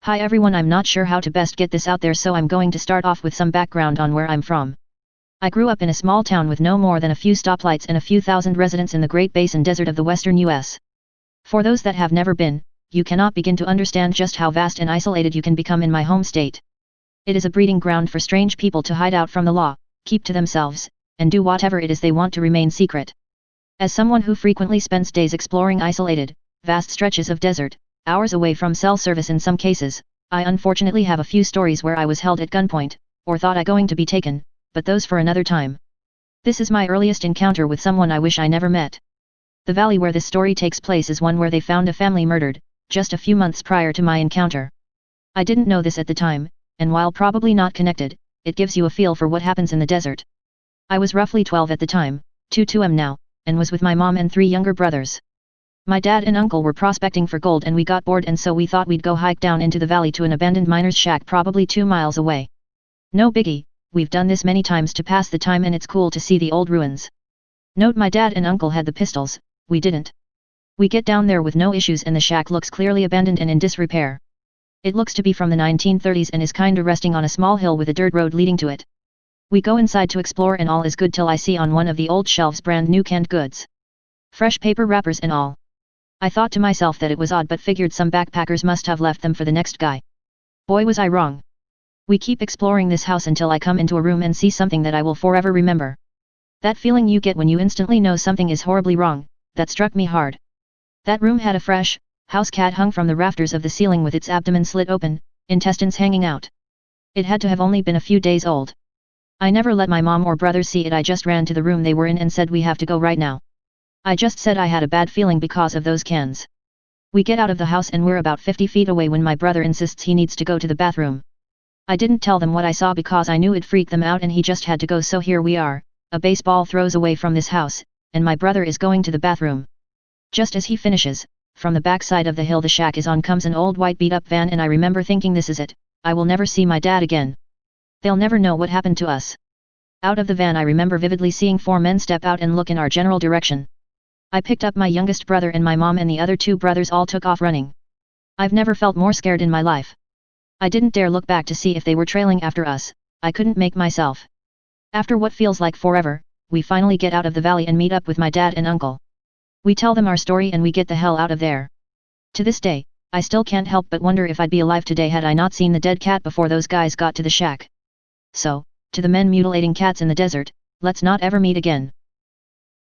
Hi everyone, I'm not sure how to best get this out there, so I'm going to start off with some background on where I'm from. I grew up in a small town with no more than a few stoplights and a few thousand residents in the Great Basin Desert of the western US. For those that have never been, you cannot begin to understand just how vast and isolated you can become in my home state. It is a breeding ground for strange people to hide out from the law, keep to themselves, and do whatever it is they want to remain secret. As someone who frequently spends days exploring isolated, vast stretches of desert, hours away from cell service in some cases, I unfortunately have a few stories where I was held at gunpoint, or thought I going to be taken, but those for another time. This is my earliest encounter with someone I wish I never met. The valley where this story takes place is one where they found a family murdered, just a few months prior to my encounter. I didn't know this at the time, and while probably not connected, it gives you a feel for what happens in the desert. I was roughly 12 at the time, 22 now, and was with my mom and 3 younger brothers. My dad and uncle were prospecting for gold and we got bored, and so we thought we'd go hike down into the valley to an abandoned miner's shack probably 2 miles away. No biggie, we've done this many times to pass the time and it's cool to see the old ruins. Note my dad and uncle had the pistols, we didn't. We get down there with no issues and the shack looks clearly abandoned and in disrepair. It looks to be from the 1930s and is kinda resting on a small hill with a dirt road leading to it. We go inside to explore and all is good till I see on one of the old shelves brand new canned goods. Fresh paper wrappers and all. I thought to myself that it was odd but figured some backpackers must have left them for the next guy. Boy was I wrong. We keep exploring this house until I come into a room and see something that I will forever remember. That feeling you get when you instantly know something is horribly wrong, that struck me hard. That room had a fresh, house cat hung from the rafters of the ceiling with its abdomen slit open, intestines hanging out. It had to have only been a few days old. I never let my mom or brothers see it, I just ran to the room they were in and said we have to go right now. I just said I had a bad feeling because of those cans. We get out of the house and we're about 50 feet away when my brother insists he needs to go to the bathroom. I didn't tell them what I saw because I knew it'd freak them out and he just had to go, so here we are, a baseball throws away from this house, and my brother is going to the bathroom. Just as he finishes, from the backside of the hill the shack is on comes an old white beat-up van, and I remember thinking this is it, I will never see my dad again. They'll never know what happened to us. Out of the van I remember vividly seeing 4 men step out and look in our general direction. I picked up my youngest brother and my mom and the other 2 brothers all took off running. I've never felt more scared in my life. I didn't dare look back to see if they were trailing after us, I couldn't make myself. After what feels like forever, we finally get out of the valley and meet up with my dad and uncle. We tell them our story and we get the hell out of there. To this day, I still can't help but wonder if I'd be alive today had I not seen the dead cat before those guys got to the shack. So, to the men mutilating cats in the desert, let's not ever meet again.